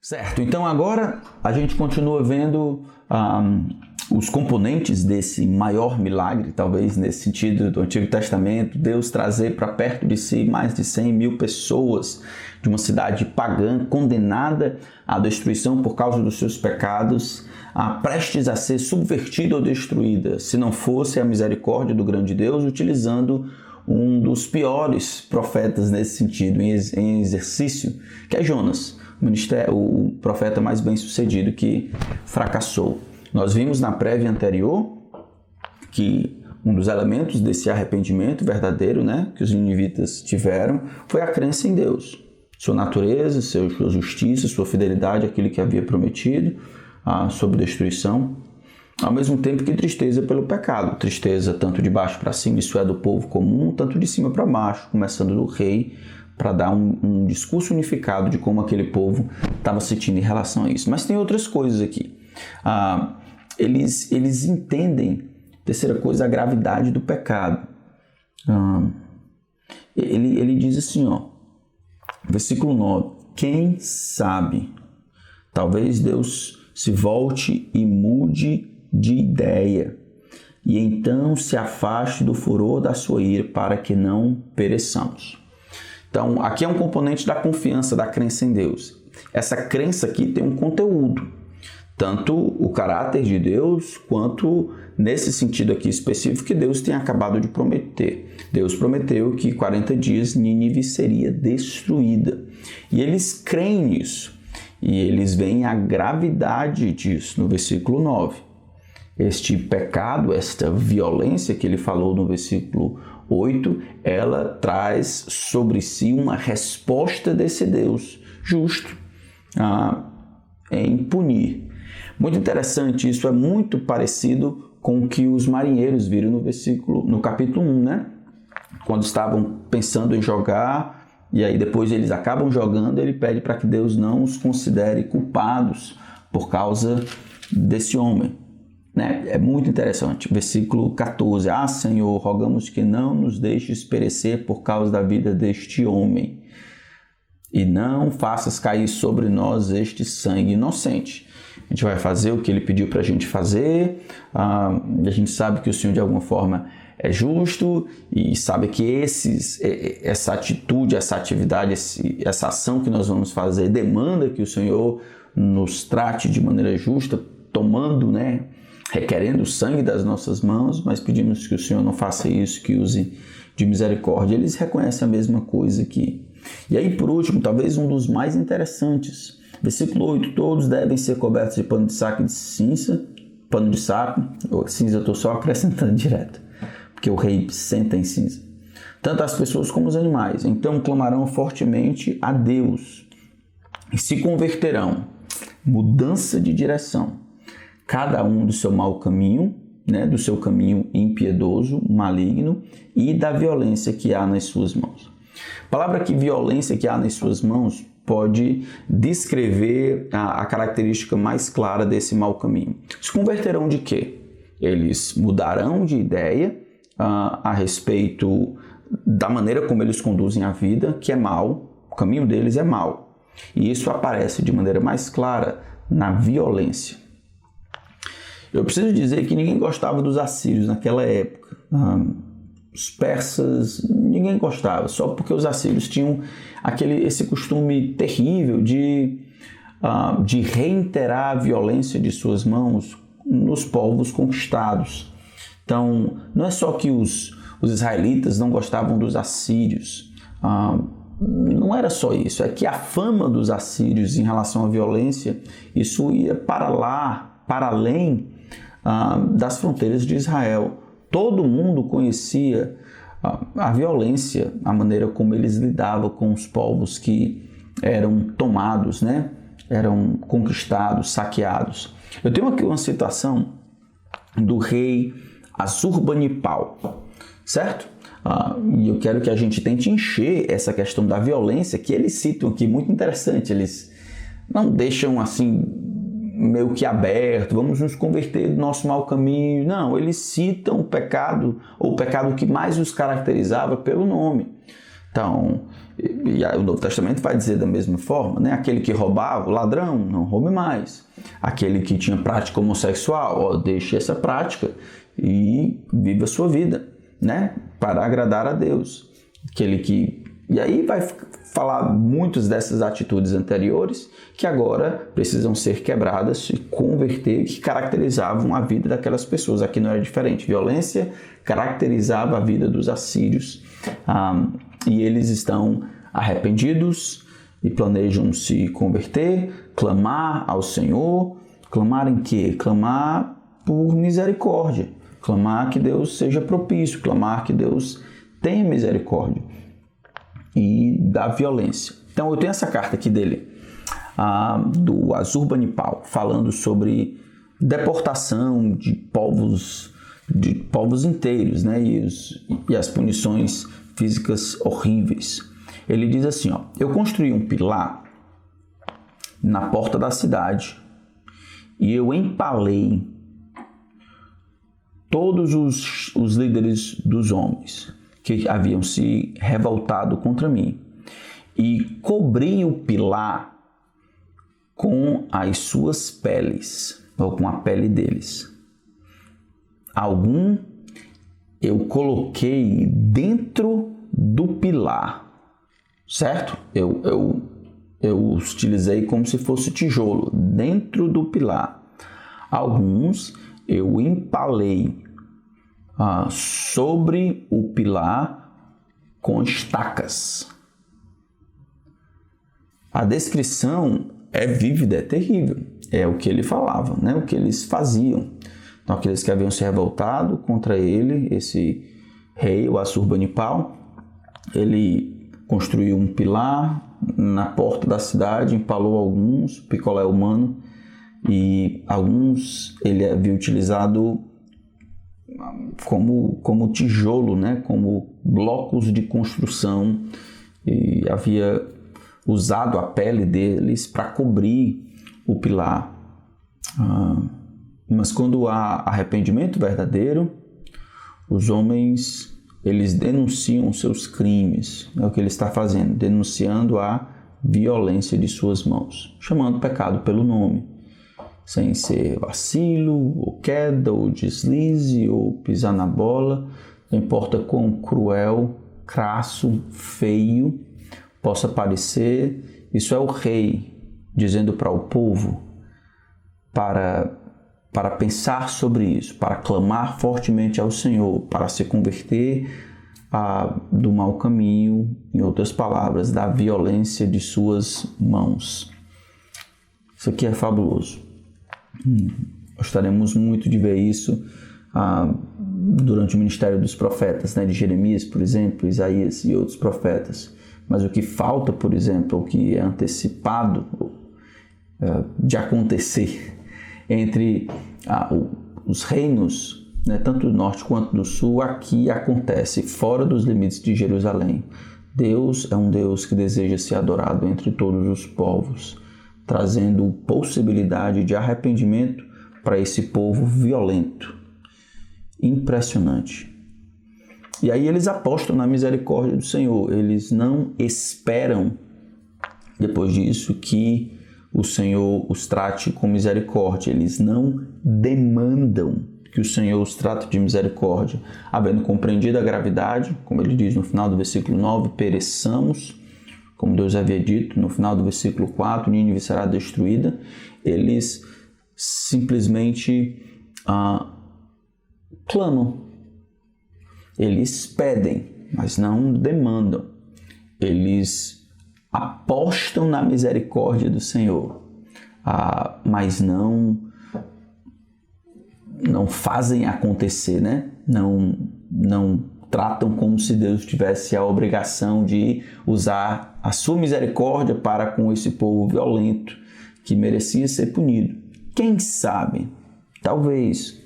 Certo, então agora a gente continua vendo os componentes desse maior milagre, talvez nesse sentido do Antigo Testamento, Deus trazer para perto de si mais de 100 mil pessoas de uma cidade pagã, condenada à destruição por causa dos seus pecados, prestes a ser subvertida ou destruída, se não fosse a misericórdia do grande Deus, utilizando um dos piores profetas nesse sentido, em exercício, que é Jonas, o profeta mais bem sucedido que fracassou. Nós vimos na prévia anterior que um dos elementos desse arrependimento verdadeiro, que os ninivitas tiveram, foi a crença em Deus. Sua natureza, sua justiça, sua fidelidade àquilo que havia prometido, sobre destruição. Ao mesmo tempo que tristeza pelo pecado. Tristeza tanto de baixo para cima, isso é do povo comum, tanto de cima para baixo, começando do rei, para dar um discurso unificado de como aquele povo estava sentindo em relação a isso. Mas tem outras coisas aqui. Eles entendem, terceira coisa, a gravidade do pecado. Ele diz assim, versículo 9, quem sabe, talvez Deus se volte e mude de ideia, e então se afaste do furor da sua ira, para que não pereçamos. Então, aqui é um componente da confiança, da crença em Deus. Essa crença aqui tem um conteúdo, tanto o caráter de Deus, quanto nesse sentido aqui específico que Deus tem acabado de prometer. Deus prometeu que 40 dias Nínive seria destruída. E eles creem nisso. E eles veem a gravidade disso no versículo 9. Este pecado, esta violência que ele falou no versículo 8, ela traz sobre si uma resposta desse Deus justo em punir. Muito interessante, isso é muito parecido com o que os marinheiros viram no capítulo 1, Quando estavam pensando em jogar, e aí depois eles acabam jogando, ele pede para que Deus não os considere culpados por causa desse homem. É muito interessante. Versículo 14. Senhor, rogamos que não nos deixes perecer por causa da vida deste homem, e não faças cair sobre nós este sangue inocente. A gente vai fazer o que ele pediu para a gente fazer. A gente sabe que o Senhor de alguma forma é justo e sabe que essa atitude, essa atividade, essa ação que nós vamos fazer demanda que o Senhor nos trate de maneira justa, tomando, requerendo o sangue das nossas mãos, mas pedimos que o Senhor não faça isso, que use de misericórdia. Eles reconhecem a mesma coisa aqui. E aí, por último, talvez um dos mais interessantes, versículo 8, todos devem ser cobertos de pano de saco e de cinza, pano de saco, ou cinza eu estou só acrescentando direto, porque o rei senta em cinza. Tanto as pessoas como os animais, então clamarão fortemente a Deus e se converterão, mudança de direção, cada um do seu mau caminho, do seu caminho impiedoso, maligno e da violência que há nas suas mãos. A palavra que violência que há nas suas mãos pode descrever a característica mais clara desse mau caminho. Se converterão de quê? Eles mudarão de ideia a respeito da maneira como eles conduzem a vida, que é mal, o caminho deles é mal. E isso aparece de maneira mais clara na violência. Eu preciso dizer que ninguém gostava dos assírios naquela época. Os persas, ninguém gostava, só porque os assírios tinham esse costume terrível de reiterar a violência de suas mãos nos povos conquistados. Então, não é só que os israelitas não gostavam dos assírios, não era só isso, é que a fama dos assírios em relação à violência, isso ia para além das fronteiras de Israel. Todo mundo conhecia a violência, a maneira como eles lidavam com os povos que eram tomados, eram conquistados, saqueados. Eu tenho aqui uma citação do rei Assurbanipal, certo? E eu quero que a gente tente encher essa questão da violência que eles citam aqui, muito interessante. Eles não deixam assim meio que aberto, vamos nos converter do nosso mau caminho. Não, eles citam o pecado, ou o pecado que mais os caracterizava pelo nome. Então, e aí o Novo Testamento vai dizer da mesma forma, né? Aquele que roubava, o ladrão, não roube mais. Aquele que tinha prática homossexual, deixe essa prática e viva a sua vida, né? Para agradar a Deus. E aí vai falar muitas dessas atitudes anteriores que agora precisam ser quebradas e converter, que caracterizavam a vida daquelas pessoas. Aqui não era diferente. Violência caracterizava a vida dos assírios. E eles estão arrependidos e planejam se converter, clamar ao Senhor. Clamar em quê? Clamar por misericórdia. Clamar que Deus seja propício. Clamar que Deus tenha misericórdia. E da violência. Então eu tenho essa carta aqui dele, do Assurbanipal, falando sobre deportação de povos inteiros, né? E as punições físicas horríveis. Ele diz assim, eu construí um pilar na porta da cidade e eu empalei todos os líderes dos homens que haviam se revoltado contra mim, e cobri o pilar com as suas peles, ou com a pele deles. Algum eu coloquei dentro do pilar, certo? Eu utilizei como se fosse tijolo, dentro do pilar. Alguns eu empalei sobre o pilar com estacas. A descrição é vívida, é terrível. É o que ele falava, né? O que eles faziam. Então, aqueles que haviam se revoltado contra ele, esse rei, o Assurbanipal, ele construiu um pilar na porta da cidade, empalou alguns, picolé humano, e alguns ele havia utilizado como tijolo, né? Como blocos de construção, e havia usado a pele deles para cobrir o pilar. Mas quando há arrependimento verdadeiro, os homens eles denunciam seus crimes. É o que ele está fazendo, denunciando a violência de suas mãos, chamando o pecado pelo nome, sem ser vacilo, ou queda, ou deslize, ou pisar na bola. Não importa quão cruel, crasso, feio possa parecer, isso é o rei dizendo para o povo para pensar sobre isso, para clamar fortemente ao Senhor, para se converter do mau caminho, em outras palavras, da violência de suas mãos. Isso aqui é fabuloso. Gostaríamos muito de ver isso durante o ministério dos profetas, né, de Jeremias, por exemplo, Isaías e outros profetas. Mas o que falta, por exemplo, o que é antecipado de acontecer entre os reinos, né, tanto do norte quanto do sul, aqui acontece fora dos limites de Jerusalém. Deus é um Deus que deseja ser adorado entre todos os povos, trazendo possibilidade de arrependimento para esse povo violento. Impressionante. E aí eles apostam na misericórdia do Senhor. Eles não esperam, depois disso, que o Senhor os trate com misericórdia. Eles não demandam que o Senhor os trate de misericórdia. Havendo compreendido a gravidade, como ele diz no final do versículo 9, pereçamos, como Deus havia dito no final do versículo 4, Nínive será destruída. Eles simplesmente clamam. Eles pedem, mas não demandam. Eles apostam na misericórdia do Senhor, mas não fazem acontecer, né? Não tratam como se Deus tivesse a obrigação de usar a sua misericórdia para com esse povo violento que merecia ser punido. Quem sabe, talvez,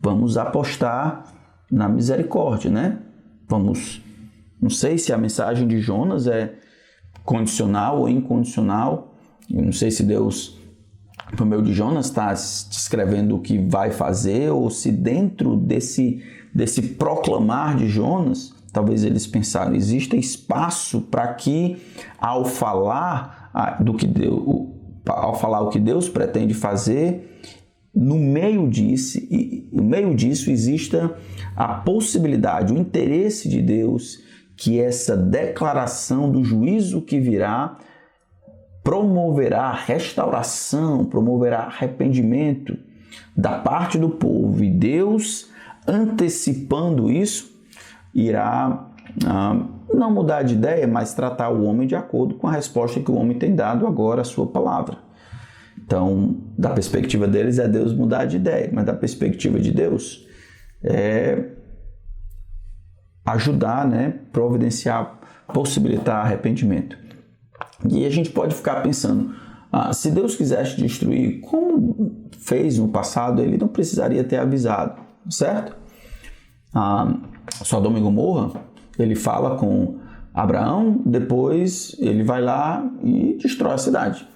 vamos apostar na misericórdia, né? Não sei se a mensagem de Jonas é condicional ou incondicional. Eu não sei se Deus, por meio de Jonas, está descrevendo o que vai fazer, ou se dentro desse proclamar de Jonas talvez eles pensaram, existe espaço para que, ao falar o que Deus pretende fazer, no meio disso exista a possibilidade, o interesse de Deus, que essa declaração do juízo que virá promoverá restauração, promoverá arrependimento da parte do povo. E Deus, antecipando isso, irá não mudar de ideia, mas tratar o homem de acordo com a resposta que o homem tem dado agora à sua palavra. Então, da perspectiva deles é Deus mudar de ideia, mas da perspectiva de Deus é ajudar, providenciar, possibilitar arrependimento. E a gente pode ficar pensando, se Deus quisesse destruir, como fez no passado, ele não precisaria ter avisado, certo? Sodoma e Gomorra, ele fala com Abraão, depois ele vai lá e destrói a cidade.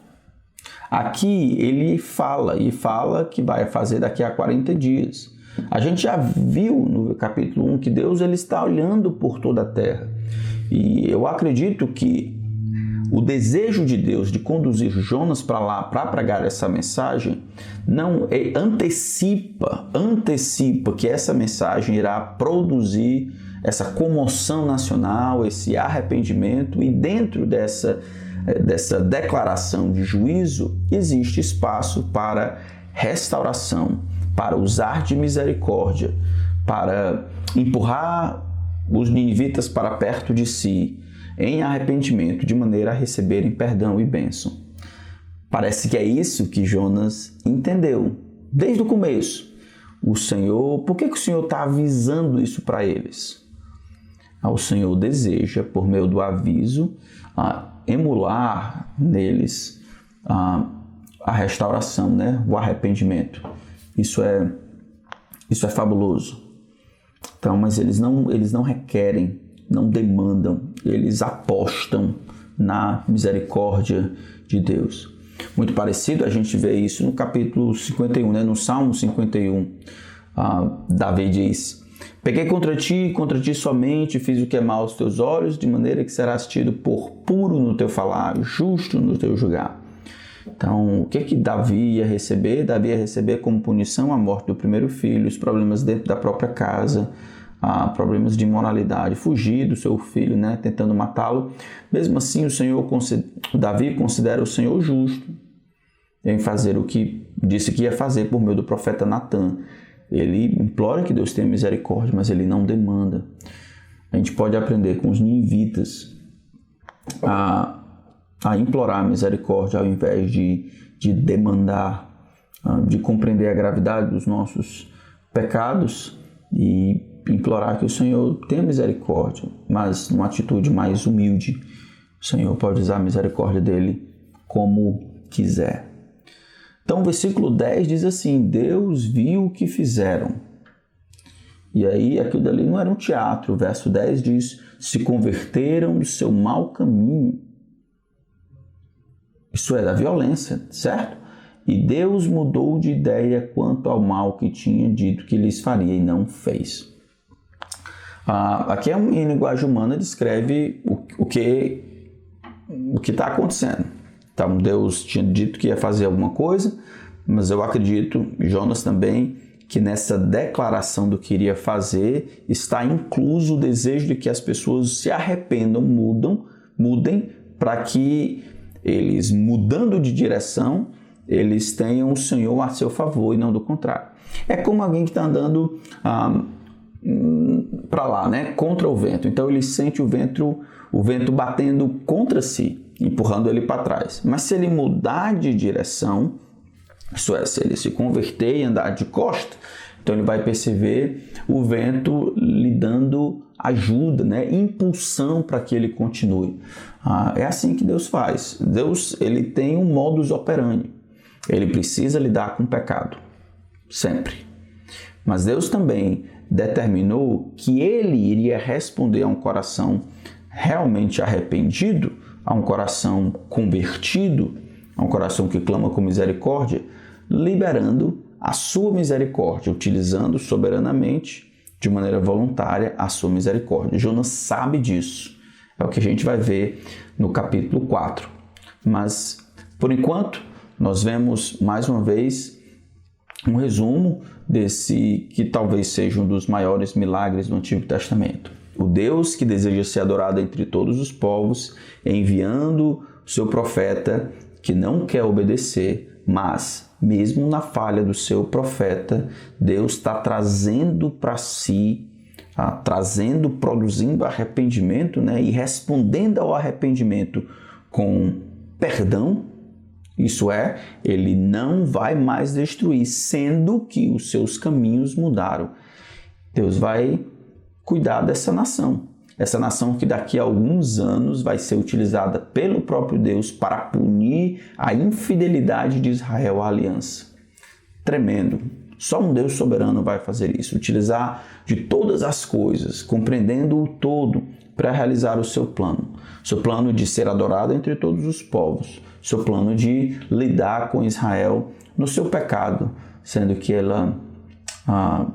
Aqui ele fala que vai fazer daqui a 40 dias. A gente já viu no capítulo 1 que Deus ele está olhando por toda a terra. E eu acredito que o desejo de Deus de conduzir Jonas para lá para pregar essa mensagem não antecipa que essa mensagem irá produzir essa comoção nacional, esse arrependimento, e dentro dessa declaração de juízo existe espaço para restauração, para usar de misericórdia, para empurrar os ninivitas para perto de si em arrependimento, de maneira a receberem perdão e bênção. Parece que é isso que Jonas entendeu desde o começo. Por que o Senhor está avisando isso para eles? O Senhor deseja, por meio do aviso, emular neles a restauração, o arrependimento. Isso é fabuloso. Então, mas eles não requerem, não demandam, eles apostam na misericórdia de Deus. Muito parecido, a gente vê isso no capítulo 51, no Salmo 51. Davi diz: pequei contra ti somente, fiz o que é mal aos teus olhos, de maneira que serás tido por puro no teu falar, justo no teu julgar. Então, o que Davi ia receber? Davi ia receber como punição a morte do primeiro filho, os problemas dentro da própria casa, problemas de imoralidade, fugir do seu filho, tentando matá-lo. Mesmo assim, Davi considera o Senhor justo em fazer o que disse que ia fazer por meio do profeta Natã. Ele implora que Deus tenha misericórdia, mas ele não demanda. A gente pode aprender com os ninivitas a implorar misericórdia ao invés de demandar, de compreender a gravidade dos nossos pecados e implorar que o Senhor tenha misericórdia, mas numa atitude mais humilde. O Senhor pode usar a misericórdia dele como quiser. Então o versículo 10 diz assim: Deus viu o que fizeram. E aí aquilo dali não era um teatro. O verso 10 diz: se converteram do seu mau caminho. Isso é da violência, certo? E Deus mudou de ideia quanto ao mal que tinha dito que lhes faria e não fez. Aqui em linguagem humana descreve o que está acontecendo. Então Deus tinha dito que ia fazer alguma coisa, mas eu acredito, Jonas também, que nessa declaração do que iria fazer está incluso o desejo de que as pessoas se arrependam, mudem, para que eles, mudando de direção, eles tenham o Senhor a seu favor e não do contrário. É como alguém que está andando para lá, contra o vento. Então ele sente o vento batendo contra si, empurrando ele para trás. Mas se ele mudar de direção, isso é, se ele se converter e andar de costa, então ele vai perceber o vento lhe dando ajuda, impulsão para que ele continue. É assim que Deus faz. Deus ele tem um modus operandi. Ele precisa lidar com o pecado, sempre. Mas Deus também determinou que ele iria responder a um coração realmente arrependido, a um coração convertido, a um coração que clama com misericórdia, liberando a sua misericórdia, utilizando soberanamente de maneira voluntária a sua misericórdia. Jonas sabe disso. É o que a gente vai ver no capítulo 4. Mas, por enquanto, nós vemos mais uma vez um resumo desse que talvez seja um dos maiores milagres do Antigo Testamento. O Deus que deseja ser adorado entre todos os povos, enviando o seu profeta que não quer obedecer, mas mesmo na falha do seu profeta, Deus está trazendo para si, produzindo arrependimento, né? E respondendo ao arrependimento com perdão. Isso é, ele não vai mais destruir, sendo que os seus caminhos mudaram. Deus vai cuidar dessa nação. Essa nação que daqui a alguns anos vai ser utilizada pelo próprio Deus para punir a infidelidade de Israel à aliança. Tremendo. Só um Deus soberano vai fazer isso. Utilizar de todas as coisas, compreendendo o todo, para realizar o seu plano. Seu plano de ser adorado entre todos os povos. Seu plano de lidar com Israel no seu pecado, sendo que ela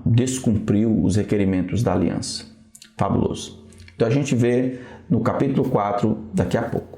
descumpriu os requerimentos da aliança. Fabuloso. Então a gente vê no capítulo 4 daqui a pouco.